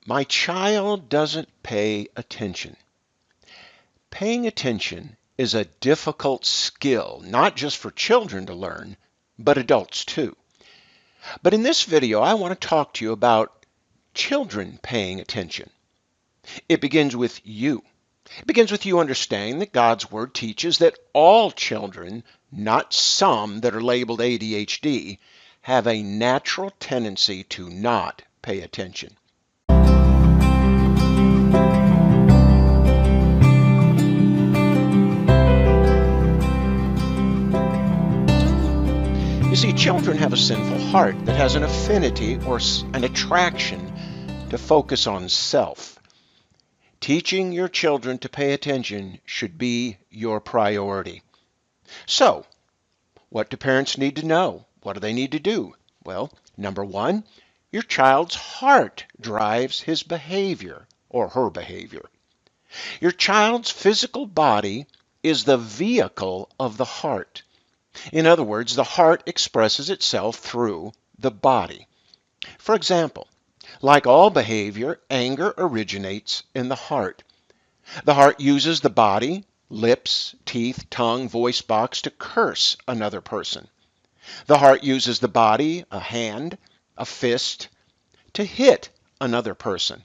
My child doesn't pay attention. Paying attention is a difficult skill, not just for children to learn, but adults too. But in this video, I want to talk to you about children paying attention. It begins with you. It begins with you understanding that God's Word teaches that all children, not some that are labeled ADHD, have a natural tendency to not pay attention. You see, children have a sinful heart that has an affinity or an attraction to focus on self. Teaching your children to pay attention should be your priority. So, what do parents need to know? What do they need to do? Well, number one, your child's heart drives his behavior or her behavior. Your child's physical body is the vehicle of the heart. In other words, the heart expresses itself through the body. For example, like all behavior, anger originates in the heart. The heart uses the body, lips, teeth, tongue, voice box to curse another person. The heart uses the body, a hand, a fist, to hit another person.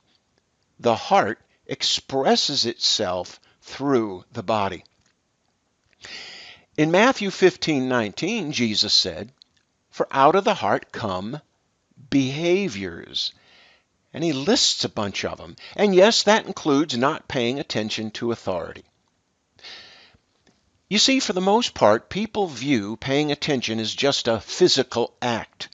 The heart expresses itself through the body. In Matthew 15:19, Jesus said, "For out of the heart come behaviors." And he lists a bunch of them. And yes, that includes not paying attention to authority. You see, for the most part, people view paying attention as just a physical act.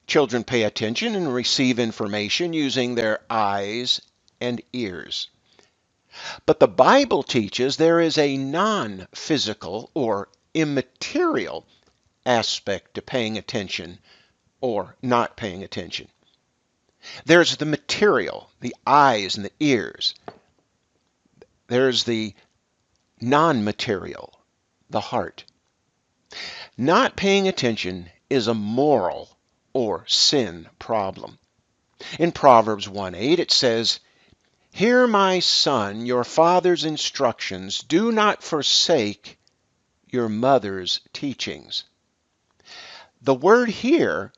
Children pay attention and receive information using their eyes and ears. But the Bible teaches there is a non-physical or immaterial aspect to paying attention or not paying attention. There's the material, the eyes and the ears. There's the non-material, the heart. Not paying attention is a moral or sin problem. In Proverbs 1:8 it says, "Hear, my son, your father's instructions. Do not forsake your mother's teachings." The word "hear"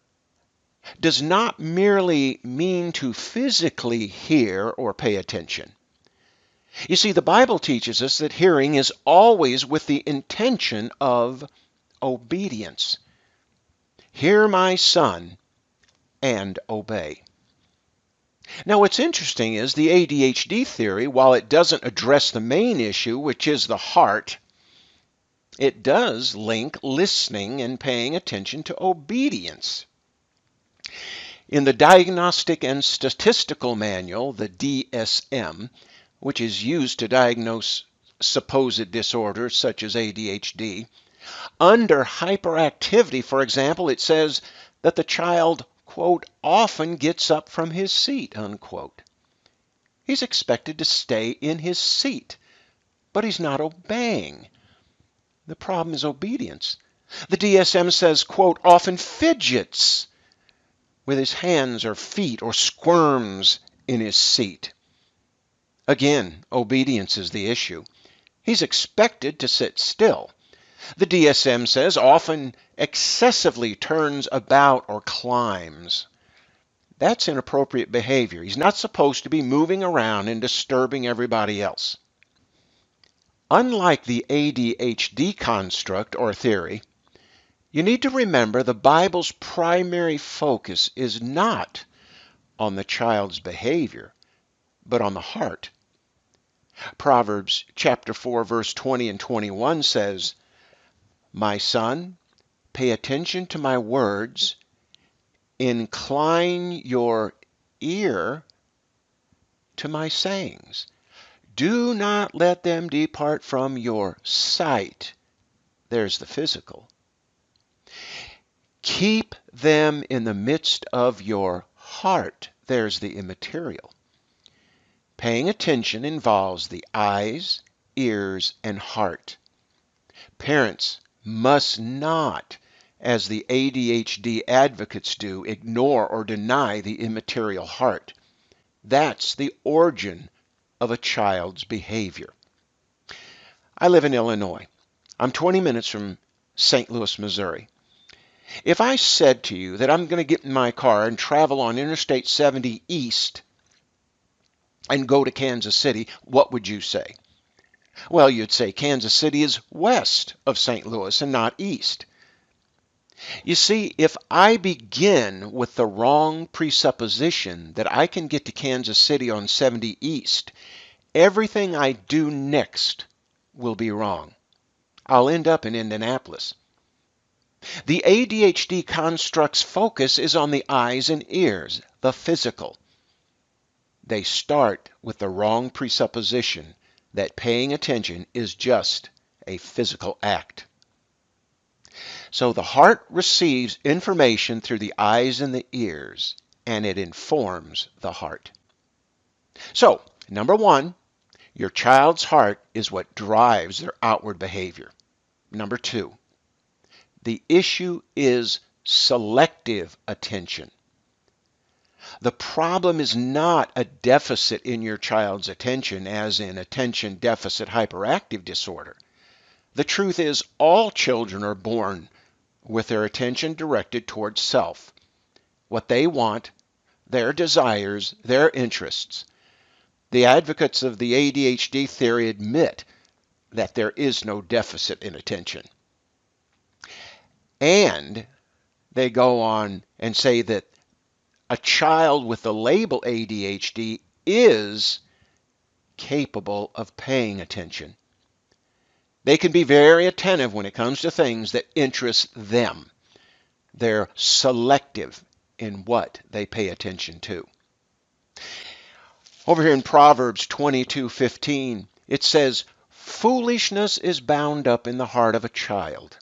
does not merely mean to physically hear or pay attention. You see, the Bible teaches us that hearing is always with the intention of obedience. Hear, my son, and obey. Now, what's interesting is the ADHD theory, while it doesn't address the main issue, which is the heart, it does link listening and paying attention to obedience. In the Diagnostic and Statistical Manual, the DSM, which is used to diagnose supposed disorders such as ADHD, under hyperactivity, for example, it says that the child, quote, often gets up from his seat, unquote. He's expected to stay in his seat, but he's not obeying. The problem is obedience. The DSM says, quote, often fidgets with his hands or feet or squirms in his seat. Again, obedience is the issue. He's expected to sit still. The DSM says often excessively turns about or climbs. That's inappropriate behavior. He's not supposed to be moving around and disturbing everybody else. Unlike the ADHD construct or theory, you need to remember the Bible's primary focus is not on the child's behavior, but on the heart. Proverbs chapter 4, verse 20 and 21 says, "My son, pay attention to my words, incline your ear to my sayings. Do not let them depart from your sight." There's the physical. "Keep them in the midst of your heart." There's the immaterial. Paying attention involves the eyes, ears, and heart. Parents must not, as the ADHD advocates do, ignore or deny the immaterial heart. That's the origin of a child's behavior. I live in Illinois. I'm 20 minutes from St. Louis, Missouri. If I said to you that I'm going to get in my car and travel on Interstate 70 east and go to Kansas City, what would you say? Well, you'd say Kansas City is west of St. Louis and not east. You see, if I begin with the wrong presupposition that I can get to Kansas City on 70 east, everything I do next will be wrong. I'll end up in Indianapolis. The ADHD construct's focus is on the eyes and ears, the physical. They start with the wrong presupposition that paying attention is just a physical act. So the heart receives information through the eyes and the ears, and it informs the heart. So, number one, your child's heart is what drives their outward behavior. Number two, the issue is selective attention. The problem is not a deficit in your child's attention, as in attention deficit hyperactive disorder. The truth is, all children are born with their attention directed towards self, what they want, their desires, their interests. The advocates of the ADHD theory admit that there is no deficit in attention. And they go on and say that a child with the label ADHD is capable of paying attention. They can be very attentive when it comes to things that interest them. They're selective in what they pay attention to. Over here in Proverbs 22:15, it says, "Foolishness is bound up in the heart of a child."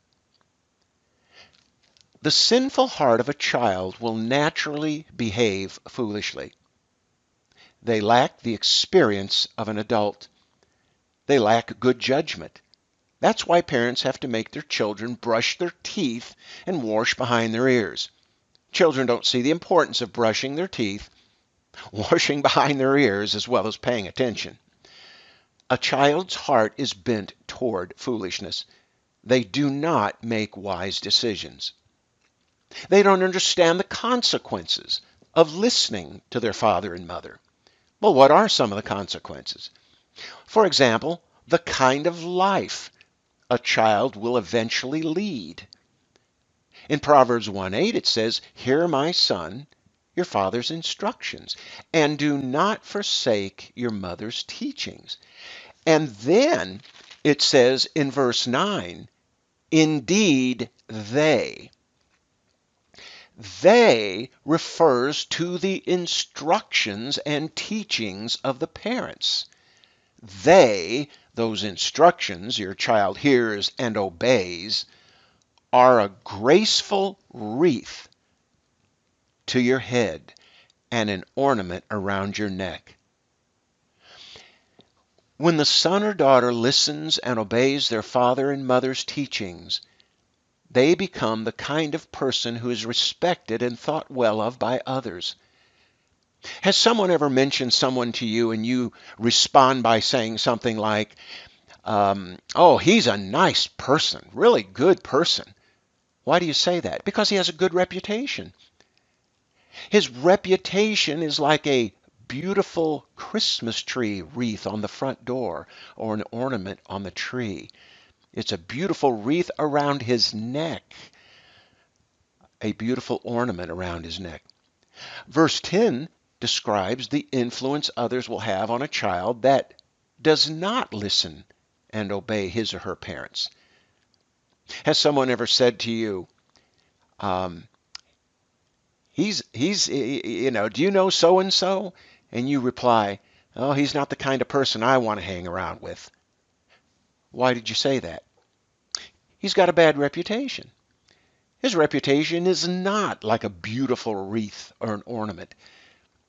The sinful heart of a child will naturally behave foolishly. They lack the experience of an adult. They lack good judgment. That's why parents have to make their children brush their teeth and wash behind their ears. Children don't see the importance of brushing their teeth, washing behind their ears, as well as paying attention. A child's heart is bent toward foolishness. They do not make wise decisions. They don't understand the consequences of listening to their father and mother. Well, what are some of the consequences? For example, the kind of life a child will eventually lead. In Proverbs 1:8 it says, "Hear, my son, your father's instructions, and do not forsake your mother's teachings." And then it says in verse 9, "Indeed, they." They refers to the instructions and teachings of the parents. They, those instructions your child hears and obeys, are a graceful wreath to your head and an ornament around your neck. When the son or daughter listens and obeys their father and mother's teachings, they become the kind of person who is respected and thought well of by others. Has someone ever mentioned someone to you and you respond by saying something like, "Oh, he's a nice person, really good person"? Why do you say that? Because he has a good reputation. His reputation is like a beautiful Christmas tree wreath on the front door or an ornament on the tree. It's a beautiful wreath around his neck, a beautiful ornament around his neck. Verse 10 describes the influence others will have on a child that does not listen and obey his or her parents. Has someone ever said to you, do you know so and so? And you reply, "Oh, he's not the kind of person I want to hang around with." Why did you say that? He's got a bad reputation. His reputation is not like a beautiful wreath or an ornament.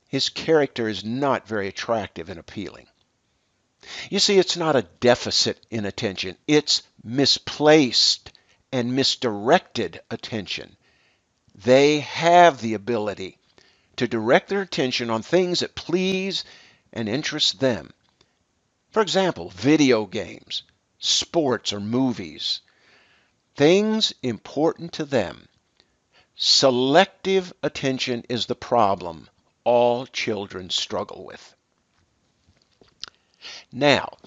His character is not very attractive and appealing. You see, it's not a deficit in attention. It's misplaced and misdirected attention. They have the ability to direct their attention on things that please and interest them. For example, video games, sports, or movies. Things important to them. Selective attention is the problem all children struggle with. Now,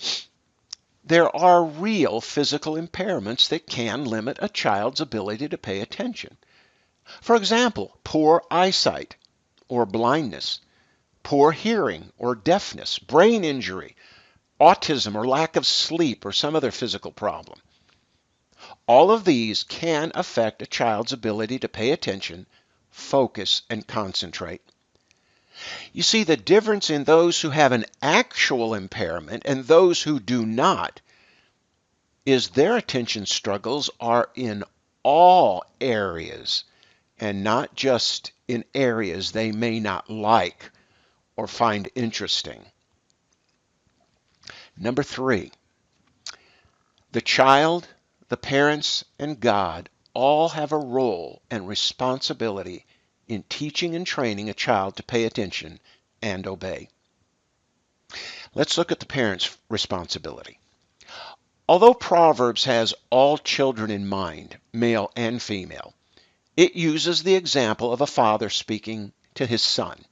there are real physical impairments that can limit a child's ability to pay attention. For example, poor eyesight or blindness, poor hearing or deafness, brain injury, autism or lack of sleep, or some other physical problem. All of these can affect a child's ability to pay attention, focus, and concentrate. You see, the difference in those who have an actual impairment and those who do not is their attention struggles are in all areas and not just in areas they may not like or find interesting. Number 3, the child, the parents, and God all have a role and responsibility in teaching and training a child to pay attention and obey. Let's look at the parents' responsibility. Although Proverbs has all children in mind, male and female, it uses the example of a father speaking to his son.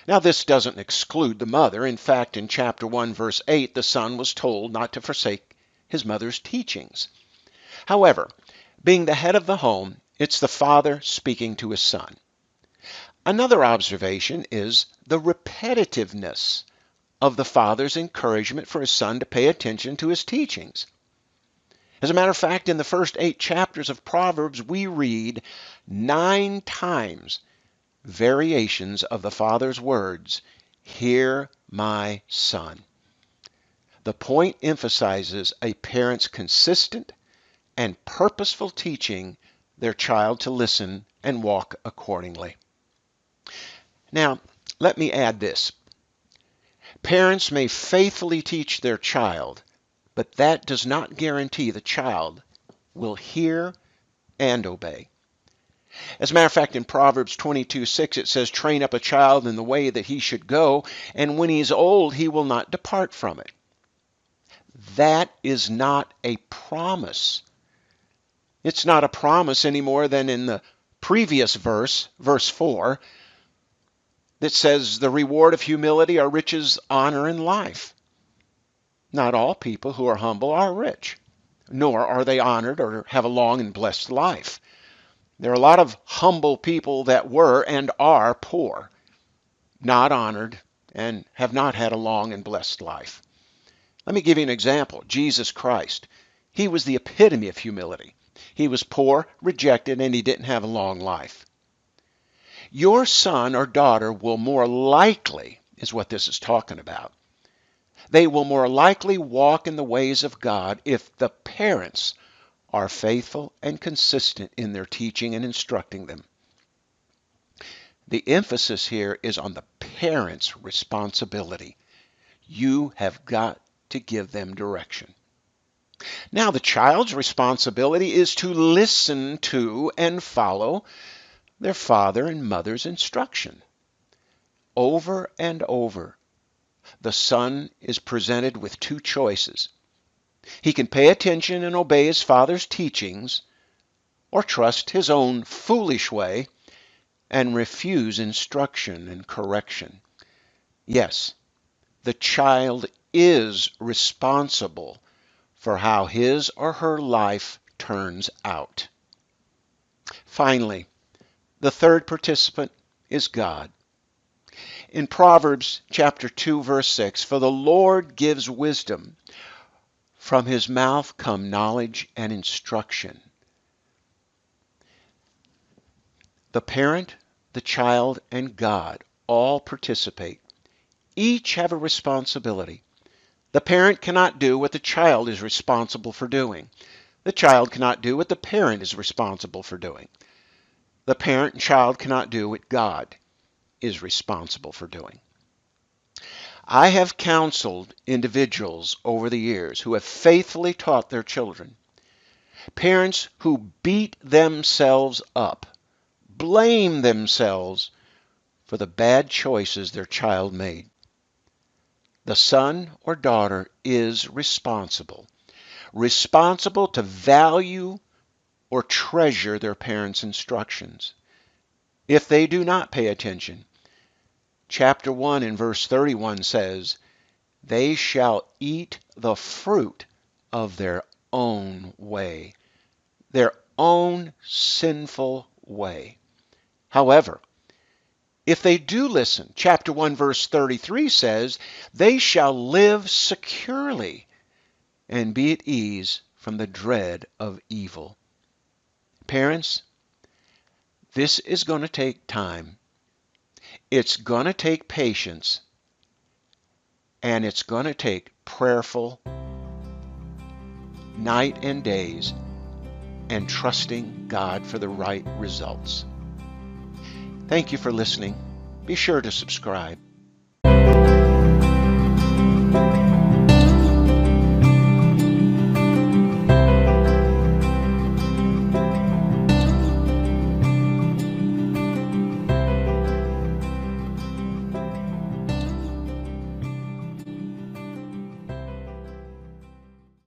Now, this doesn't exclude the mother. In fact, in chapter 1, verse 8, the son was told not to forsake his mother's teachings. However, being the head of the home, it's the father speaking to his son. Another observation is the repetitiveness of the father's encouragement for his son to pay attention to his teachings. As a matter of fact, in the first 8 chapters of Proverbs, we read 9 times variations of the father's words, "Hear my son." The point emphasizes a parent's consistent and purposeful teaching their child to listen and walk accordingly. Now, let me add this. Parents may faithfully teach their child, but that does not guarantee the child will hear and obey. As a matter of fact, in Proverbs 22:6, it says, "Train up a child in the way that he should go, and when he is old, he will not depart from it." That is not a promise. It's not a promise any more than in the previous verse, verse 4, that says the reward of humility are riches, honor, and life. Not all people who are humble are rich, nor are they honored or have a long and blessed life. There are a lot of humble people that were and are poor, not honored, and have not had a long and blessed life. Let me give you an example. Jesus Christ. He was the epitome of humility. He was poor, rejected, and he didn't have a long life. Your son or daughter will more likely, is what this is talking about, they will more likely walk in the ways of God if the parents are faithful and consistent in their teaching and instructing them. The emphasis here is on the parents' responsibility. You have got to give them direction. Now, the child's responsibility is to listen to and follow their father and mother's instruction. Over and over, the son is presented with 2 choices. He can pay attention and obey his father's teachings, or trust his own foolish way and refuse instruction and correction. Yes, the child is responsible for how his or her life turns out. Finally, the third participant is God. In Proverbs chapter 2, verse 6, "For the Lord gives wisdom. From his mouth come knowledge and instruction." The parent, the child, and God all participate. Each have a responsibility. The parent cannot do what the child is responsible for doing. The child cannot do what the parent is responsible for doing. The parent and child cannot do what God is responsible for doing. I have counseled individuals over the years who have faithfully taught their children. Parents who beat themselves up, blame themselves for the bad choices their child made. The son or daughter is responsible to value or treasure their parents' instructions. If they do not pay attention, chapter 1 and verse 31 says, they shall eat the fruit of their own way, their own sinful way. However, if they do listen, chapter 1 verse 33 says, they shall live securely and be at ease from the dread of evil. Parents, this is going to take time. It's going to take patience. And it's going to take prayerful night and days and trusting God for the right results. Thank you for listening. Be sure to subscribe.